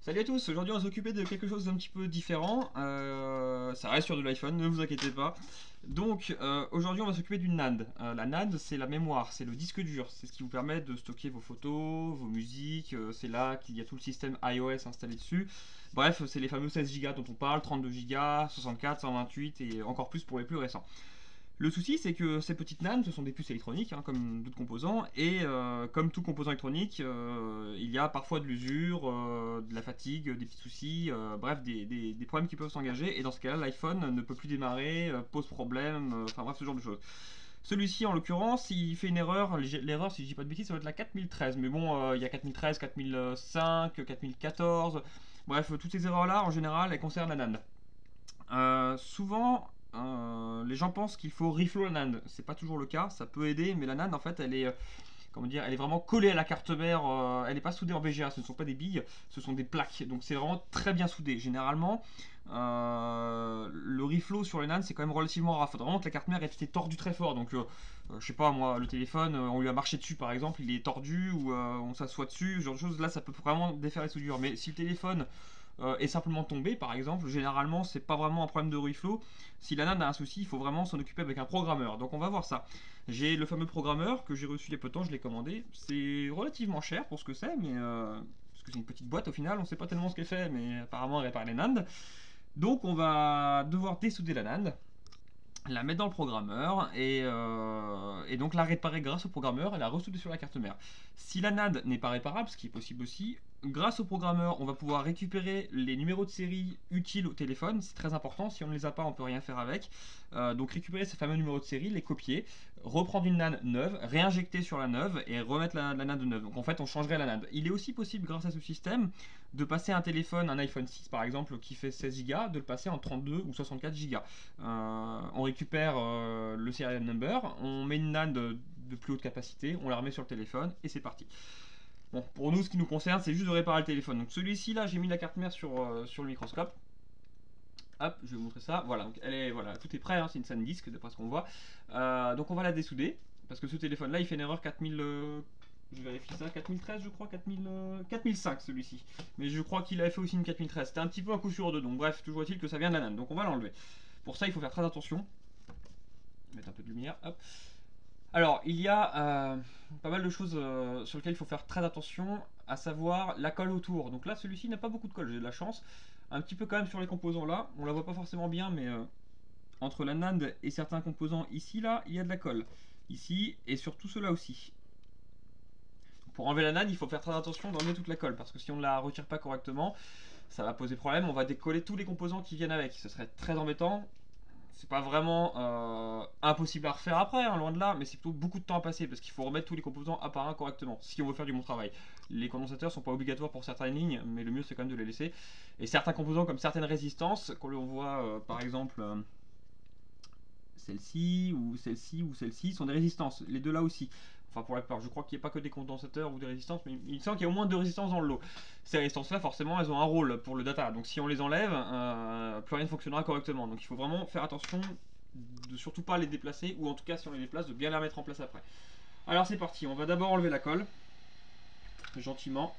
Salut à tous, aujourd'hui on va s'occuper de quelque chose d'un petit peu différent. Ça reste sur de l'iPhone, ne vous inquiétez pas. Donc aujourd'hui on va s'occuper d'une NAND. La NAND c'est la mémoire, c'est le disque dur, c'est ce qui vous permet de stocker vos photos, vos musiques, c'est là qu'il y a tout le système iOS installé dessus. Bref, c'est les fameux 16 Go dont on parle, 32 Go, 64, 128 et encore plus pour les plus récents. Le souci, c'est que ces petites NAND, ce sont des puces électroniques, hein, comme d'autres composants, et comme tout composant électronique, il y a parfois de l'usure, de la fatigue, des petits soucis, bref, des problèmes qui peuvent s'engager, et dans ce cas-là, l'iPhone ne peut plus démarrer, pose problème, enfin bref, ce genre de choses. Celui-ci, en l'occurrence, il fait une erreur, l'erreur, si je dis pas de bêtises, ça va être la 4013, mais bon, il y a 4013, 4005, 4014, bref, toutes ces erreurs-là, en général, elles concernent la NAND. Souvent, les gens pensent qu'il faut reflow la NAND. C'est pas toujours le cas, ça peut aider, mais la NAND en fait, elle est, comment dire, elle est vraiment collée à la carte mère. Elle n'est pas soudée en VGA, ce ne sont pas des billes, ce sont des plaques. Donc c'est vraiment très bien soudé. Généralement, le reflow sur les NAND c'est quand même relativement rare. Faudrait vraiment que la carte mère ait été tordue très fort. Donc je sais pas moi, le téléphone, on lui a marché dessus par exemple, il est tordu ou on s'assoit dessus, ce genre de choses. Là, ça peut vraiment défaire les soudures. Mais si le téléphone est simplement tombé par exemple, généralement c'est pas vraiment un problème de reflow. Si la NAND a un souci, il faut vraiment s'en occuper avec un programmeur. Donc on va voir ça. J'ai le fameux programmeur que j'ai reçu il y a peu de temps, je l'ai commandé. C'est relativement cher pour ce que c'est, mais parce que c'est une petite boîte au final, on sait pas tellement ce qu'elle fait, mais apparemment elle répare les NAND. Donc on va devoir dessouder la NAND, la mettre dans le programmeur et donc la réparer grâce au programmeur et la ressouder sur la carte mère. Si la NAND n'est pas réparable, ce qui est possible aussi, grâce au programmeur, on va pouvoir récupérer les numéros de série utiles au téléphone. C'est très important, si on ne les a pas, on ne peut rien faire avec. Donc récupérer ces fameux numéros de série, les copier, reprendre une NAND neuve, réinjecter sur la neuve et remettre la NAND neuve. Donc en fait, on changerait la NAND. Il est aussi possible, grâce à ce système, de passer un téléphone, un iPhone 6 par exemple, qui fait 16 Go, de le passer en 32 ou 64 Go. On récupère le serial number, on met une NAND de plus haute capacité, on la remet sur le téléphone et c'est parti. Bon, pour nous, ce qui nous concerne, c'est juste de réparer le téléphone. Donc celui-ci là, j'ai mis la carte mère sur le microscope. Hop, je vais vous montrer ça. Voilà, donc elle est, voilà, tout est prêt, hein, c'est une SanDisk d'après ce qu'on voit. Donc on va la dessouder, parce que ce téléphone là, il fait une erreur 4000. Je vérifie ça, 4013 je crois, 4000, 4005 celui-ci. Mais je crois qu'il avait fait aussi une 4013. C'était un petit peu un coup sur deux, donc bref, toujours est-il que ça vient de la NAND. Donc on va l'enlever. Pour ça, il faut faire très attention. Mettre un peu de lumière, hop. Alors, il y a pas mal de choses sur lesquelles il faut faire très attention, à savoir la colle autour. Donc là, celui-ci n'a pas beaucoup de colle, j'ai de la chance. Un petit peu quand même sur les composants là, on la voit pas forcément bien, mais entre la NAND et certains composants ici, là, il y a de la colle. Ici, et surtout ceux-là aussi. Pour enlever la NAND, il faut faire très attention d'enlever toute la colle, parce que si on ne la retire pas correctement, ça va poser problème, on va décoller tous les composants qui viennent avec. Ce serait très embêtant. C'est pas vraiment impossible à refaire après, hein, loin de là, mais c'est plutôt beaucoup de temps à passer parce qu'il faut remettre tous les composants un par un correctement si on veut faire du bon travail. Les condensateurs sont pas obligatoires pour certaines lignes, mais le mieux c'est quand même de les laisser. Et certains composants comme certaines résistances, quand on voit par exemple celle-ci ou celle-ci sont des résistances, les deux là aussi. Enfin pour la plupart, je crois qu'il n'y a pas que des condensateurs ou des résistances, mais il me semble qu'il y a au moins deux résistances dans le lot. Ces résistances-là, forcément, elles ont un rôle pour le data. Donc si on les enlève, plus rien ne fonctionnera correctement. Donc il faut vraiment faire attention de surtout pas les déplacer, ou en tout cas si on les déplace, de bien les remettre en place après. Alors c'est parti, on va d'abord enlever la colle, gentiment.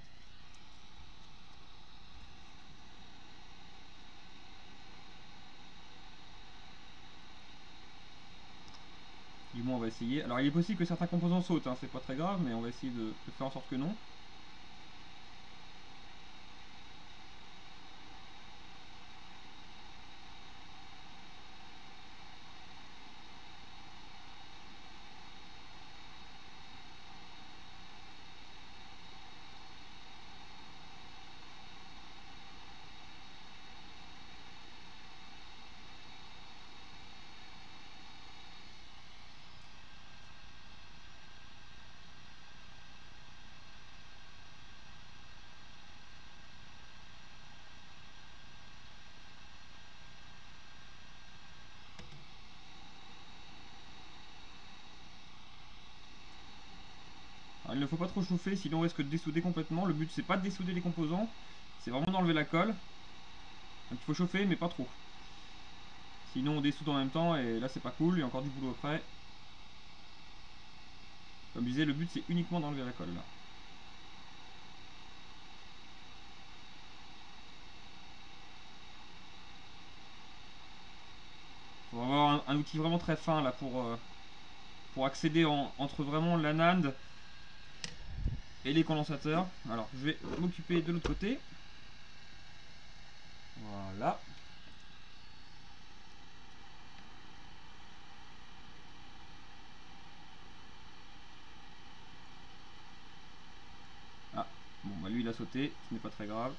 Du moins on va essayer. Alors il est possible que certains composants sautent, hein, c'est pas très grave, mais on va essayer de faire en sorte que non. Alors, il ne faut pas trop chauffer, sinon on risque de dessouder complètement. Le but c'est pas de dessouder les composants, c'est vraiment d'enlever la colle. Donc il faut chauffer, mais pas trop. Sinon on dessoude en même temps et là c'est pas cool, il y a encore du boulot après. Comme je disais, le but c'est uniquement d'enlever la colle là. un outil vraiment très fin là pour accéder entre vraiment la NAND et les condensateurs. Alors je vais m'occuper de l'autre côté. Voilà. Ah, bon bah lui il a sauté, ce n'est pas très grave.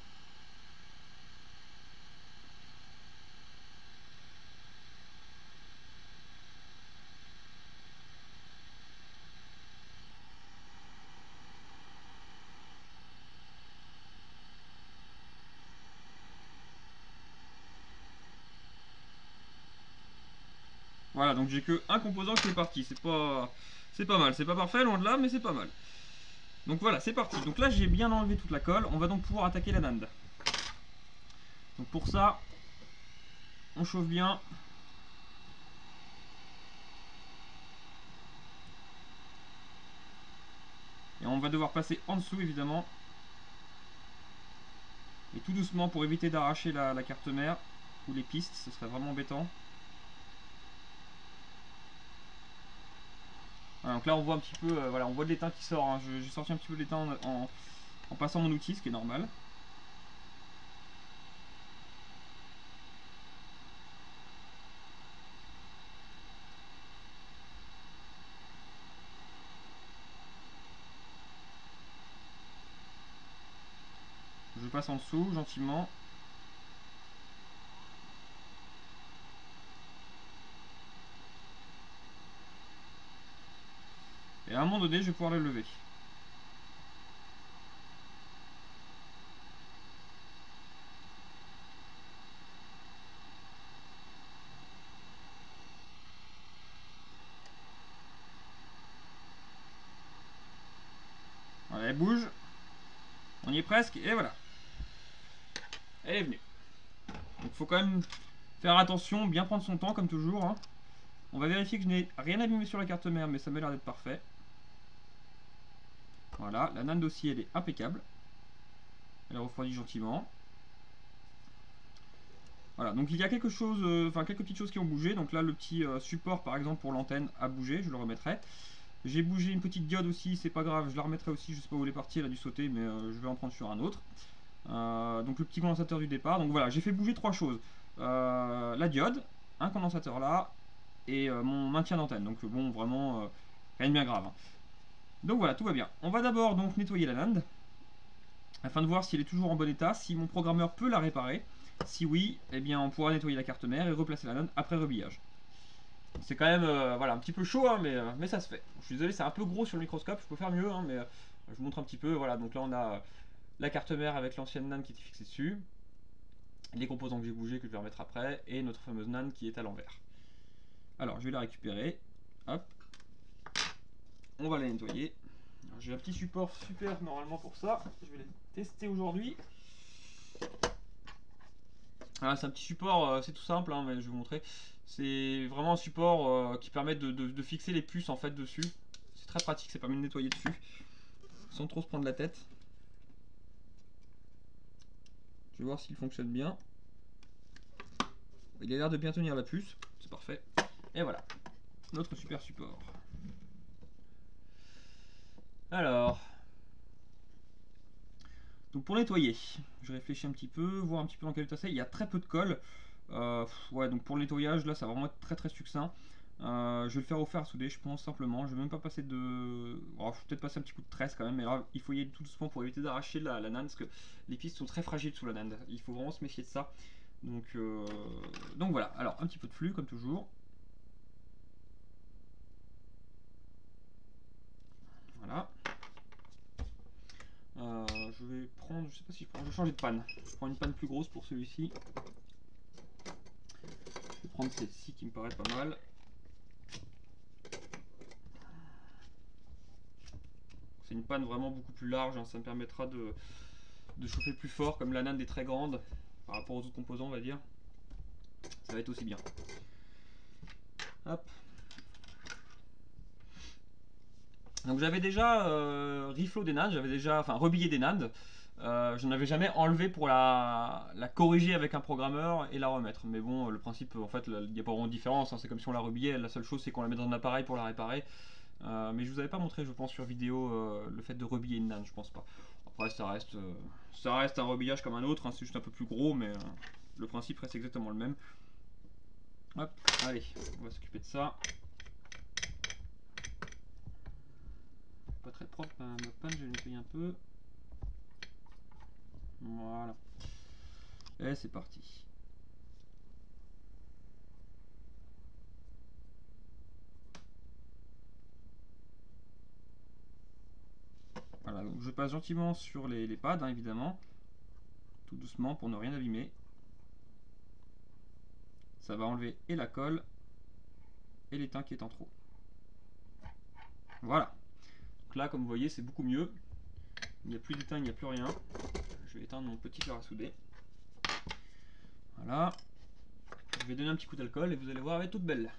Voilà, donc j'ai que un composant qui est parti. C'est pas mal. C'est pas parfait, loin de là, mais c'est pas mal. Donc voilà, c'est parti. Donc là, j'ai bien enlevé toute la colle. On va donc pouvoir attaquer la NAND. Donc pour ça, on chauffe bien. Et on va devoir passer en dessous, évidemment. Et tout doucement pour éviter d'arracher la carte mère ou les pistes. Ce serait vraiment embêtant. Voilà, donc là, on voit un petit peu, voilà, on voit de l'étain qui sort. Hein. J'ai sorti un petit peu de l'étain en passant mon outil, ce qui est normal. Je passe en dessous, gentiment. Et à un moment donné, je vais pouvoir le lever. Voilà, elle bouge. On y est presque, et voilà. Elle est venue. Donc il faut quand même faire attention, bien prendre son temps comme toujours. Hein. On va vérifier que je n'ai rien abîmé sur la carte mère, mais ça m'a l'air d'être parfait. Voilà, la NAND aussi elle est impeccable. Elle refroidit gentiment. Voilà, donc il y a quelque chose, quelques petites choses qui ont bougé. Donc là le petit support par exemple pour l'antenne a bougé, je le remettrai. J'ai bougé une petite diode aussi, c'est pas grave, je la remettrai aussi, je sais pas où elle est partie, elle a dû sauter, mais je vais en prendre sur un autre. Donc le petit condensateur du départ. Donc voilà, j'ai fait bouger trois choses. La diode, un condensateur là, et mon maintien d'antenne. Donc bon, vraiment, rien de bien grave. Hein. Donc voilà, tout va bien. On va d'abord donc nettoyer la NAND, afin de voir si elle est toujours en bon état, si mon programmeur peut la réparer. Si oui, eh bien on pourra nettoyer la carte mère et replacer la NAND après rebillage. C'est quand même voilà, un petit peu chaud, hein, mais ça se fait. Je suis désolé, c'est un peu gros sur le microscope, je peux faire mieux, hein, mais je vous montre un petit peu. Voilà, donc là on a la carte mère avec l'ancienne NAND qui était fixée dessus, les composants que j'ai bougés que je vais remettre après, et notre fameuse NAND qui est à l'envers. Alors je vais la récupérer, hop, on va la nettoyer. J'ai un petit support super normalement pour ça, je vais les tester aujourd'hui. C'est un petit support, c'est tout simple, hein, mais je vais vous montrer. C'est vraiment un support qui permet de fixer les puces en fait dessus. C'est très pratique, ça permet de nettoyer dessus sans trop se prendre la tête. Je vais voir s'il fonctionne bien. Il a l'air de bien tenir la puce, c'est parfait. Et voilà, notre super support. Alors, donc pour nettoyer, je réfléchis un petit peu, voir un petit peu dans quel état c'est. Il y a très peu de colle. Ouais, donc pour le nettoyage, là, ça va vraiment être très très succinct. Je vais le faire au fer à souder, je pense, simplement. Je vais même pas passer de. Alors, je vais peut-être passer un petit coup de tresse quand même, mais là, il faut y aller tout doucement pour éviter d'arracher la NAND, parce que les pistes sont très fragiles sous la NAND. Il faut vraiment se méfier de ça. Donc voilà, alors un petit peu de flux, comme toujours. Voilà. Je vais prendre, je sais pas si je vais changer de panne. Je prends une panne plus grosse pour celui-ci. Je vais prendre celle-ci qui me paraît pas mal. C'est une panne vraiment beaucoup plus large, hein. Ça me permettra de chauffer plus fort, comme la NAND est très grande par rapport aux autres composants, on va dire. Ça va être aussi bien. Hop. Donc j'avais déjà riflo des NAND, j'avais déjà, enfin rebillé des NAND. Je n'avais jamais enlevé pour la corriger avec un programmeur et la remettre. Mais bon, le principe, en fait, il n'y a pas vraiment de différence, hein. C'est comme si on la rhabillait. La seule chose, c'est qu'on la met dans un appareil pour la réparer. Mais je vous avais pas montré, je pense, sur vidéo le fait de rhabiller une NAND, je pense pas. Après, ça reste un rhabillage comme un autre, hein, c'est juste un peu plus gros, mais le principe reste exactement le même. Hop, allez, on va s'occuper de ça. Pas très propre, ma panne, je vais nettoyer un peu. Voilà. Et c'est parti. Voilà, donc je passe gentiment sur les pads, hein, évidemment. Tout doucement pour ne rien abîmer. Ça va enlever et la colle et l'étain qui est en trop. Voilà. Donc là, comme vous voyez, c'est beaucoup mieux. Il n'y a plus d'étain, il n'y a plus rien. Je vais éteindre mon petit fer à souder. Voilà. Je vais donner un petit coup d'alcool et vous allez voir, elle est toute belle.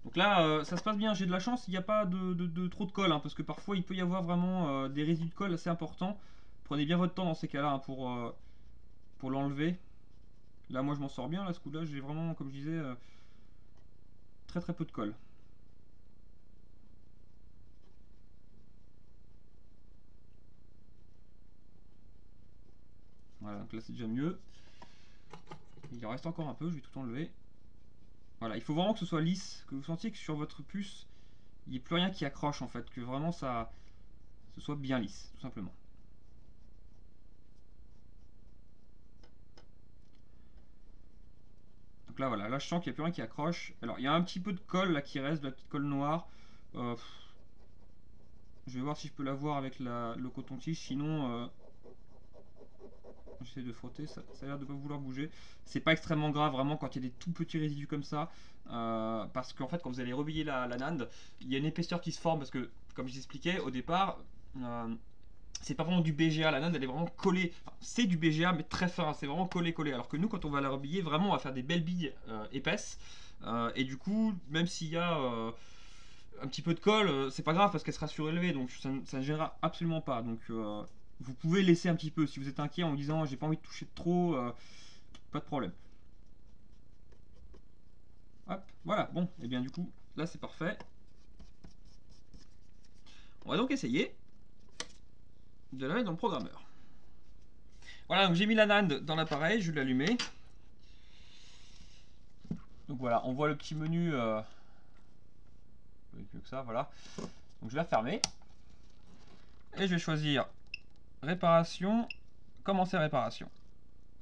Donc là, ça se passe bien, j'ai de la chance, il n'y a pas de trop de colle, hein, parce que parfois il peut y avoir vraiment des résidus de colle assez importants. Prenez bien votre temps dans ces cas-là, hein, pour l'enlever. Là, moi je m'en sors bien, là, ce coup-là, j'ai vraiment, comme je disais, très très peu de colle. Voilà, donc là c'est déjà mieux. Il en reste encore un peu, je vais tout enlever. Voilà, il faut vraiment que ce soit lisse, que vous sentiez que sur votre puce, il n'y ait plus rien qui accroche en fait, que vraiment ce soit bien lisse, tout simplement. Donc là voilà, là je sens qu'il n'y a plus rien qui accroche. Alors il y a un petit peu de colle là qui reste, de la petite colle noire. Euh, je vais voir si je peux la voir avec le coton-tige, sinon j'essaie de frotter, ça a l'air de pas vouloir bouger. C'est pas extrêmement grave vraiment quand il y a des tout petits résidus comme ça, parce qu'en fait quand vous allez rebiller la NAND, il y a une épaisseur qui se forme parce que comme je vous expliquais au départ, c'est pas vraiment du BGA, la NAND elle est vraiment collée, enfin, c'est du BGA mais très fin, c'est vraiment collé, alors que nous quand on va la rebiller, vraiment on va faire des belles billes épaisses, et du coup même s'il y a un petit peu de colle, c'est pas grave parce qu'elle sera surélevée, donc ça ne gênera absolument pas. Donc vous pouvez laisser un petit peu si vous êtes inquiet en disant j'ai pas envie de toucher de trop, pas de problème. Hop, voilà, bon, et bien du coup là c'est parfait. On va donc essayer de la mettre dans le programmeur. Voilà, donc j'ai mis la NAND dans l'appareil, je vais l'allumer. Donc voilà, on voit le petit menu, mieux que ça, voilà. Donc je vais la fermer et je vais choisir réparation, commencer réparation.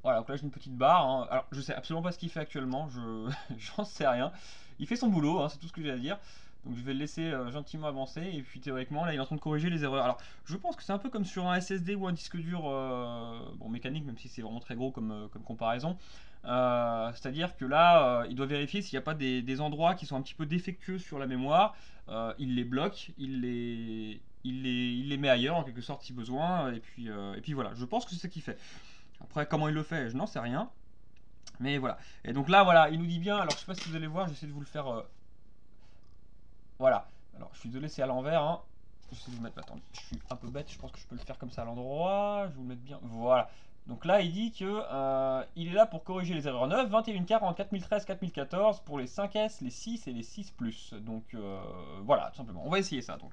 Voilà, donc là j'ai une petite barre, hein. Alors je sais absolument pas ce qu'il fait actuellement, j'en sais rien. Il fait son boulot, hein, c'est tout ce que j'ai à dire. Donc je vais le laisser gentiment avancer, et puis théoriquement là il est en train de corriger les erreurs. Alors je pense que c'est un peu comme sur un SSD ou un disque dur bon, mécanique, même si c'est vraiment très gros comme comparaison. C'est-à-dire que là il doit vérifier s'il n'y a pas des endroits qui sont un petit peu défectueux sur la mémoire. Il les bloque, il les met ailleurs en quelque sorte si besoin, et puis voilà, je pense que c'est ce qu'il fait. Après, comment il le fait, je n'en sais rien. Mais voilà. Et donc là, voilà, il nous dit bien. Alors, je sais pas si vous allez voir, j'essaie de vous le faire. Voilà. Alors, je suis désolé, c'est à l'envers, hein. J'essaie de vous mettre. Attendez, je suis un peu bête. Je pense que je peux le faire comme ça à l'endroit. Je vais vous le mettre bien. Voilà. Donc là, il dit que il est là pour corriger les erreurs 9, 21, 40, 4013, 4014 pour les 5S, les 6 et les 6 Plus. Donc voilà, tout simplement. On va essayer ça. Donc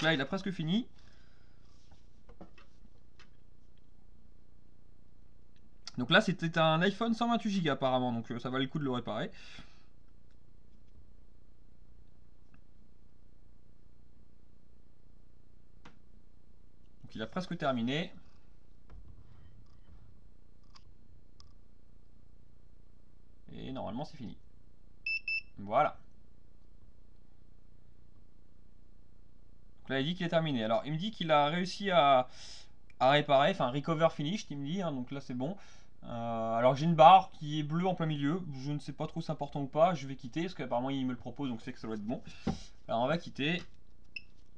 là, il a presque fini. Donc là, c'était un iPhone 128 Go apparemment, donc ça valait le coup de le réparer. Donc il a presque terminé. Et normalement, c'est fini. Voilà. Donc là, il dit qu'il est terminé. Alors, il me dit qu'il a réussi à réparer, enfin, recover finished, il me dit, hein, donc là, c'est bon. Alors, j'ai une barre qui est bleue en plein milieu. Je ne sais pas trop si c'est important ou pas. Je vais quitter, parce qu'apparemment, il me le propose, donc c'est que ça doit être bon. Alors, on va quitter.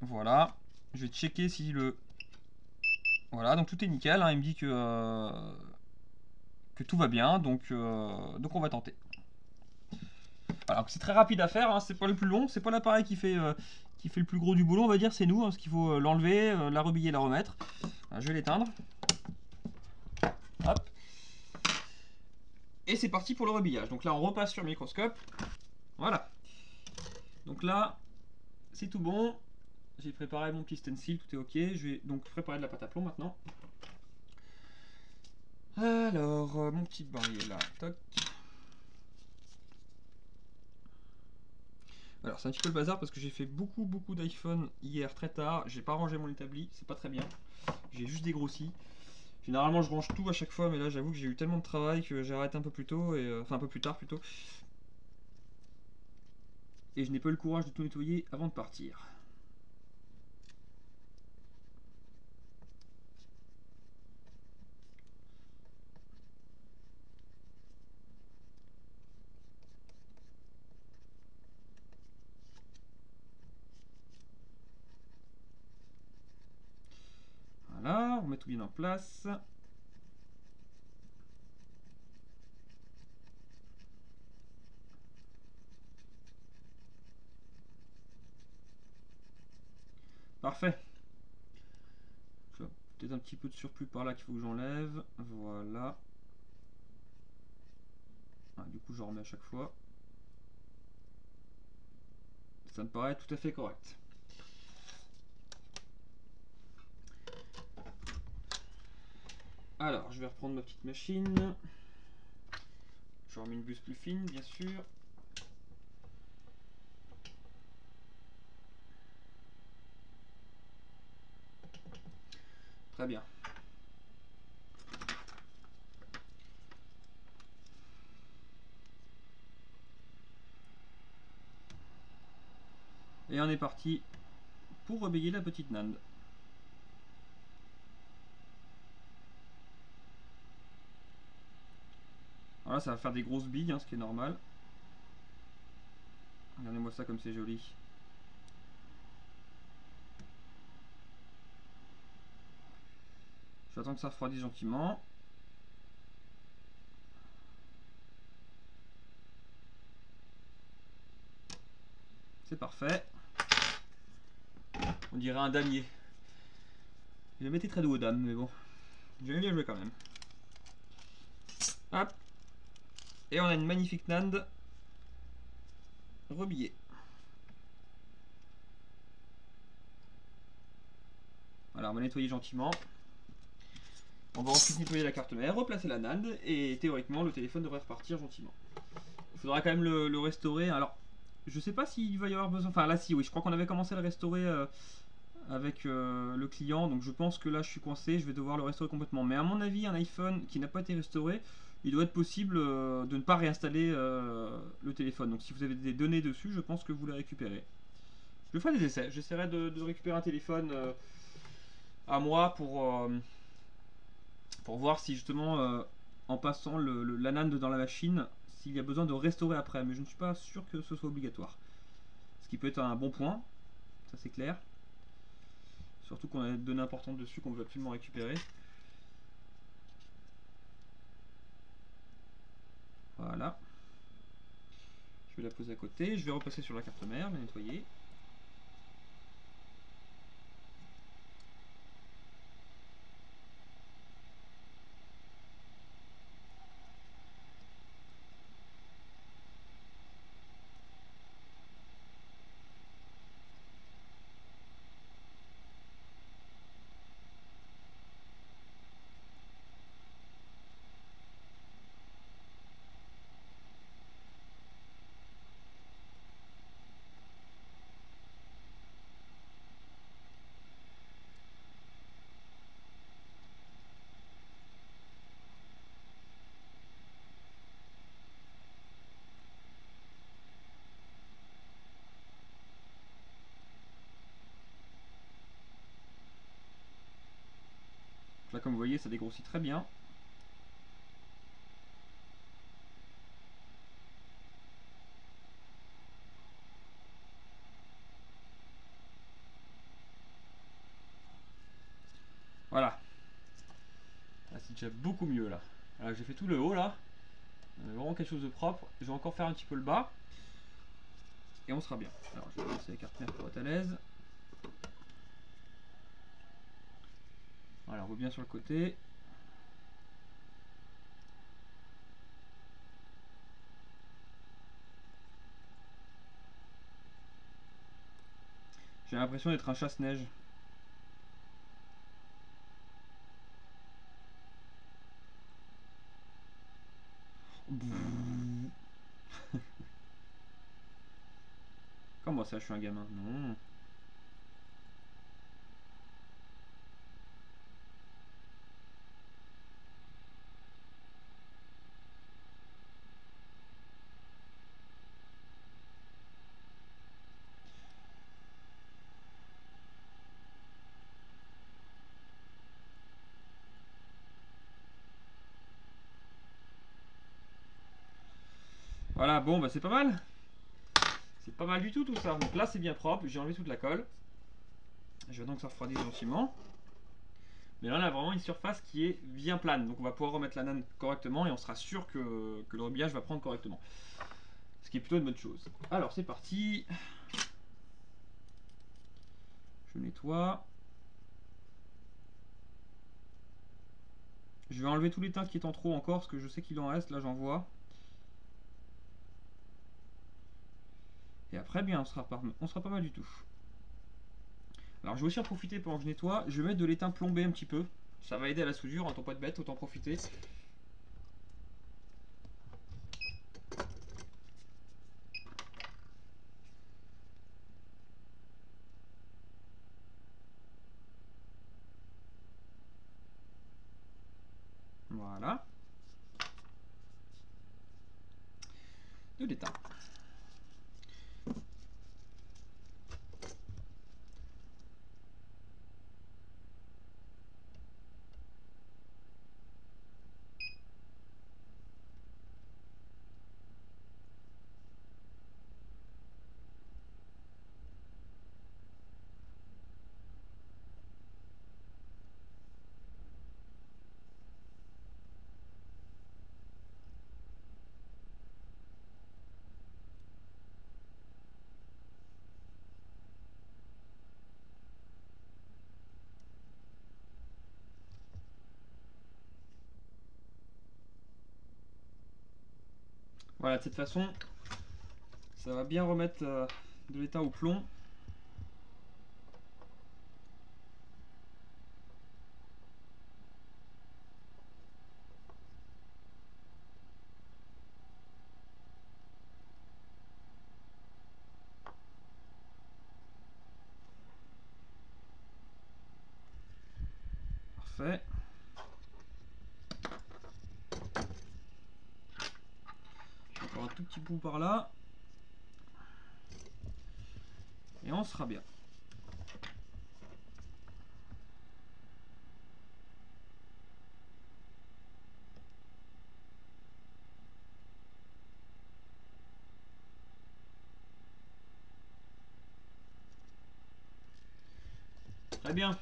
Voilà. Je vais checker si le... Voilà, donc tout est nickel, hein. Il me dit que tout va bien, donc on va tenter. Alors c'est très rapide à faire, hein, c'est pas le plus long, c'est pas l'appareil qui fait le plus gros du boulot, on va dire, c'est nous, hein, parce qu'il faut l'enlever, la rebiller, la remettre. Je vais l'éteindre. Hop. Et c'est parti pour le rebillage. Donc là on repasse sur le microscope. Voilà. Donc là, c'est tout bon. J'ai préparé mon petit stencil, tout est ok. Je vais donc préparer de la pâte à plomb maintenant. Alors, mon petit bain il est là. Toc. Alors c'est un petit peu le bazar parce que j'ai fait beaucoup d'iPhone hier très tard. J'ai pas rangé mon établi, c'est pas très bien. J'ai juste dégrossi. Généralement je range tout à chaque fois, mais là j'avoue que j'ai eu tellement de travail que j'ai arrêté un peu plus tôt, et, enfin un peu plus tard plutôt. Et je n'ai pas eu le courage de tout nettoyer avant de partir. Voilà, on met tout bien en place. Parfait. Peut-être un petit peu de surplus par là qu'il faut que j'enlève. Voilà. Ah, du coup, j'en remets à chaque fois. Ça me paraît tout à fait correct. Alors, je vais reprendre ma petite machine. Je remets une buse plus fine, bien sûr. Très bien. Et on est parti pour rebéguer la petite Nande. Alors là, ça va faire des grosses billes, hein, ce qui est normal. Regardez-moi ça comme c'est joli. J'attends que ça refroidisse gentiment. C'est parfait. On dirait un damier. J'ai jamais été très doux aux dames, mais bon. J'aime bien jouer quand même. Hop. Et on a une magnifique Nande rebillée. Voilà, on va nettoyer gentiment. On va ensuite nettoyer la carte mère, replacer la Nande, et théoriquement le téléphone devrait repartir gentiment. Il faudra quand même le restaurer. Alors, je sais pas s'il va y avoir besoin. Enfin, là, si, oui, je crois qu'on avait commencé à le restaurer avec le client, donc je pense que là je suis coincé, je vais devoir le restaurer complètement. Mais à mon avis, un iPhone qui n'a pas été restauré, il doit être possible de ne pas réinstaller le téléphone. Donc si vous avez des données dessus, je pense que vous les récupérez. Je ferai des essais, j'essaierai de récupérer un téléphone à moi pour voir si justement en passant la NAND dans la machine, s'il y a besoin de restaurer après. Mais je ne suis pas sûr que ce soit obligatoire. Ce qui peut être un bon point, ça c'est clair. Surtout qu'on a des données importantes dessus qu'on veut absolument récupérer. Voilà. Je vais la poser à côté. Je vais repasser sur la carte mère, la nettoyer. Là, comme vous voyez, ça dégrossit très bien. Voilà. Là, c'est déjà beaucoup mieux là. J'ai fait tout le haut là. On a vraiment quelque chose de propre. Je vais encore faire un petit peu le bas. et on sera bien. Alors je vais lancer la carte mère pour être à l'aise. Voilà, on voit bien sur le côté. J'ai l'impression d'être un chasse-neige. Comment ça, je suis un gamin? Non. Voilà, bon, bah c'est pas mal. C'est pas mal du tout ça. Donc là, c'est bien propre. J'ai enlevé toute la colle. Je vais donc ça refroidir gentiment. Mais là, on a vraiment une surface qui est bien plane. Donc on va pouvoir remettre la nane correctement et on sera sûr que le rébillage va prendre correctement. Ce qui est plutôt une bonne chose. Alors c'est parti. Je nettoie. Je vais enlever tous les teintes qui est en trop encore, parce que je sais qu'il en reste, là j'en vois. Et après, bien, on sera pas mal du tout. Alors je vais aussi en profiter pendant que je nettoie. Je vais mettre de l'étain plombé un petit peu. Ça va aider à la soudure, hein, tant pas de bête, autant profiter. Voilà. De l'étain. Voilà, de cette façon, ça va bien remettre de l'étain au plomb. Parfait. Encore un tout petit bout par là. Et on sera bien. Très bien.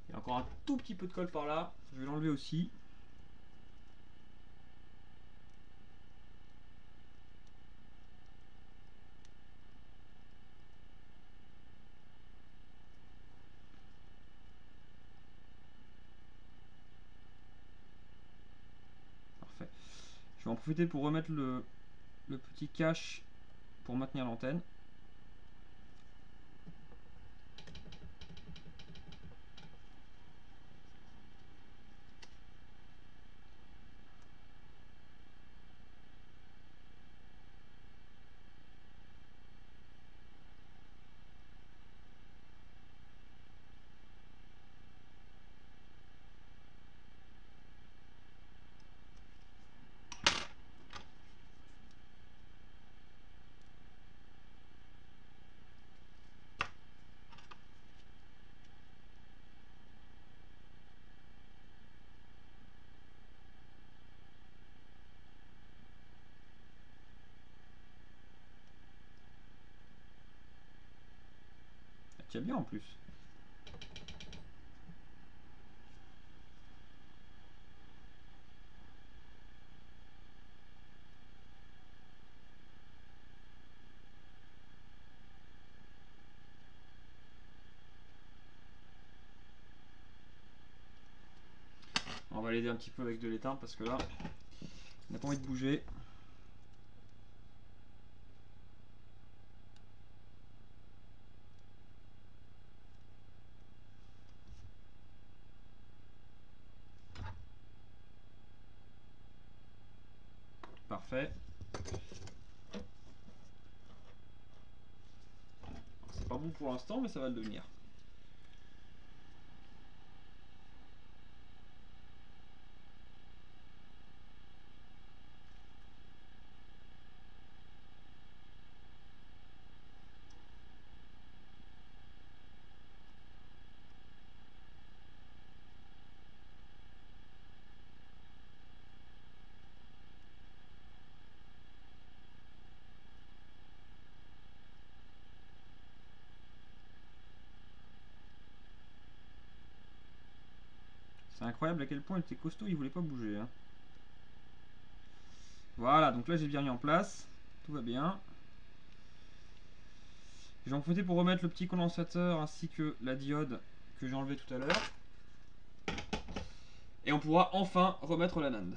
Il y a encore un tout petit peu de colle par là. Je vais l'enlever aussi. Parfait. Je vais en profiter pour remettre le petit cache pour maintenir l'antenne. tient bien en plus. On va l'aider un petit peu avec de l'étain parce que là, on n'a pas envie de bouger. Parfait. C'est pas bon pour l'instant, mais ça va le devenir. C'est incroyable à quel point il était costaud, il voulait pas bouger. Hein. Voilà, donc là j'ai bien mis en place. Tout va bien. J'en profite pour remettre le petit condensateur ainsi que la diode que j'ai enlevé tout à l'heure. Et on pourra enfin remettre la NAND.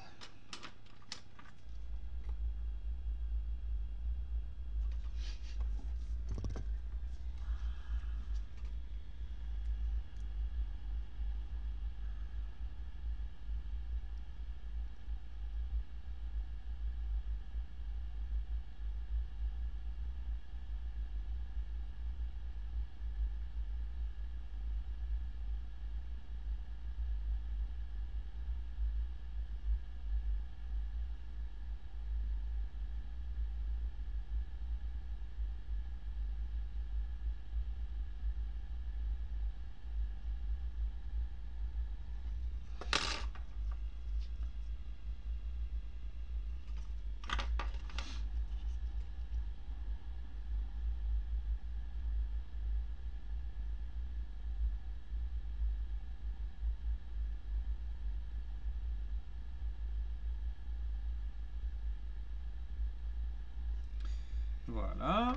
Voilà.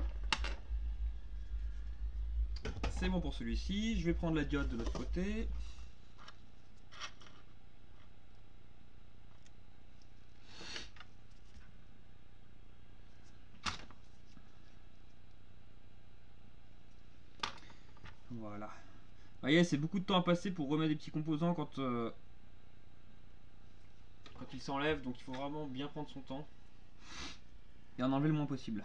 C'est bon pour celui-ci. Je vais prendre la diode de l'autre côté. Voilà. Vous voyez, c'est beaucoup de temps à passer pour remettre des petits composants quand ils s'enlèvent. Donc il faut vraiment bien prendre son temps et en enlever le moins possible.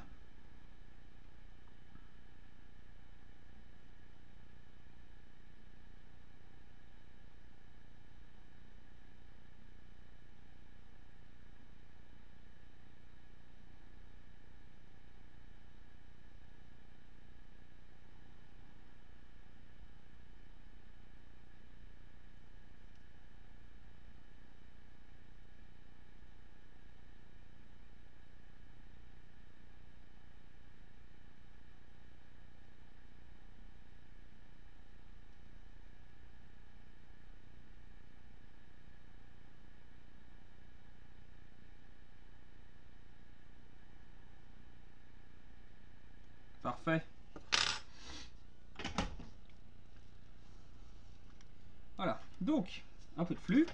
Parfait. Voilà. Donc, un peu de flux.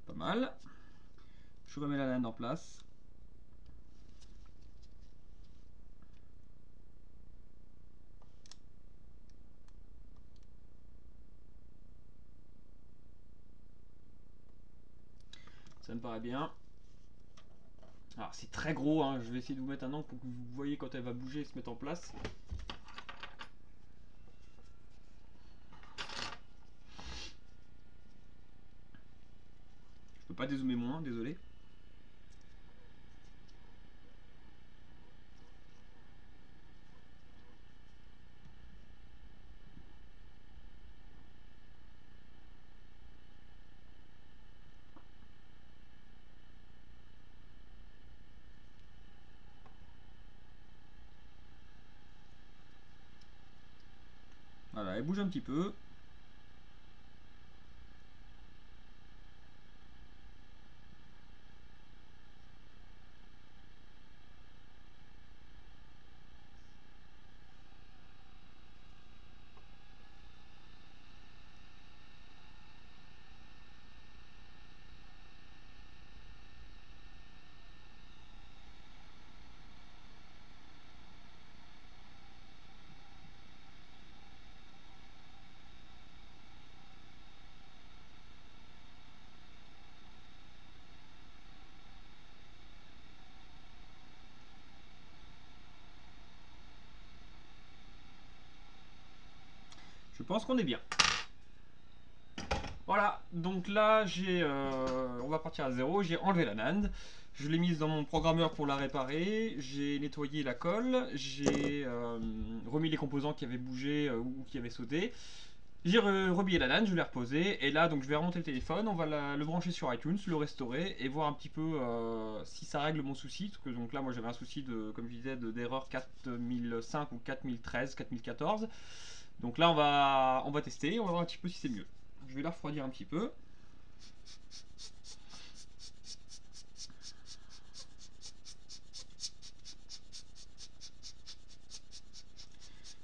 Pas mal. Je remets la laine en place. Ça me paraît bien. Alors c'est très gros, hein. Je vais essayer de vous mettre un angle pour que vous voyez quand elle va bouger et se mettre en place. Je peux pas dézoomer moins, désolé. Voilà, elle bouge un petit peu. Je pense qu'on est bien. Voilà, donc là on va partir à zéro. J'ai enlevé la NAND, je l'ai mise dans mon programmeur pour la réparer, j'ai nettoyé la colle, j'ai remis les composants qui avaient bougé ou qui avaient sauté. J'ai rebillé la NAND, je l'ai reposé, et là donc je vais remonter le téléphone, on va le brancher sur iTunes, le restaurer et voir un petit peu si ça règle mon souci. Parce que donc là moi j'avais un souci de, comme je disais, d'erreur 4005 ou 4013, 4014. Donc là on va tester, on va voir un petit peu si c'est mieux. Je vais la refroidir un petit peu.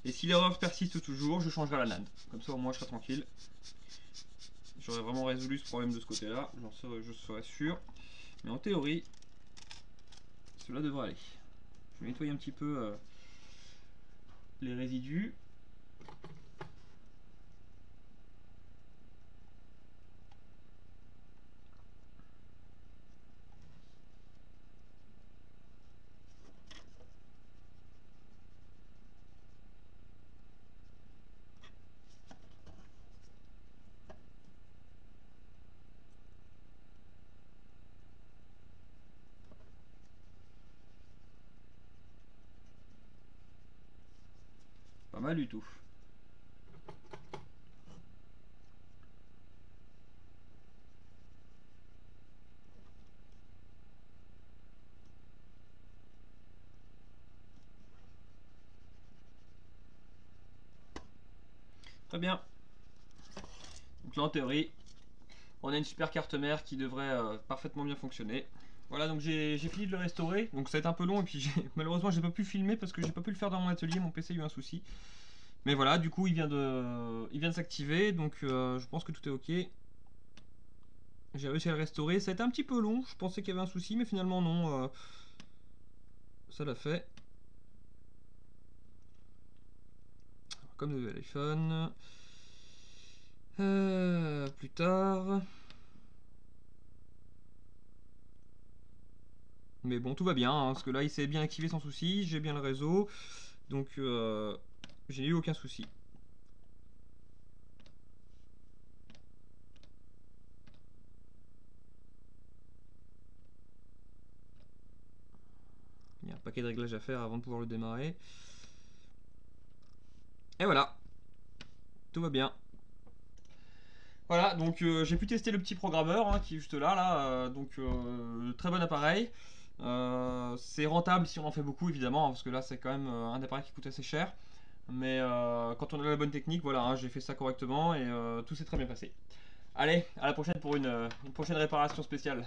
Et si l'erreur persiste toujours, je changerai la NAND. Comme ça au moins je serai tranquille. J'aurais vraiment résolu ce problème de ce côté-là, je serais sûr. Mais en théorie, cela devrait aller. Je vais nettoyer un petit peu les résidus. Pas mal du tout. Très bien. Donc là en théorie, on a une super carte mère qui devrait parfaitement bien fonctionner. Voilà, donc j'ai fini de le restaurer. Donc ça va être un peu long et puis malheureusement j'ai pas pu filmer parce que j'ai pas pu le faire dans mon atelier, mon PC a eu un souci. Mais voilà, du coup il vient de s'activer, donc je pense que tout est ok. J'ai réussi à le restaurer. Ça a été un petit peu long, je pensais qu'il y avait un souci, mais finalement non. Ça l'a fait. Comme le iPhone. Plus tard. Mais bon, tout va bien, hein, parce que là il s'est bien activé sans souci, j'ai bien le réseau. Donc j'ai eu aucun souci. Il y a un paquet de réglages à faire avant de pouvoir le démarrer. Et voilà, tout va bien. Voilà, donc j'ai pu tester le petit programmeur hein, qui est juste là, donc très bon appareil. C'est rentable si on en fait beaucoup évidemment, hein, parce que là c'est quand même un appareil qui coûte assez cher. Mais quand on a la bonne technique, voilà, hein, j'ai fait ça correctement et tout s'est très bien passé. Allez, à la prochaine pour une prochaine réparation spéciale.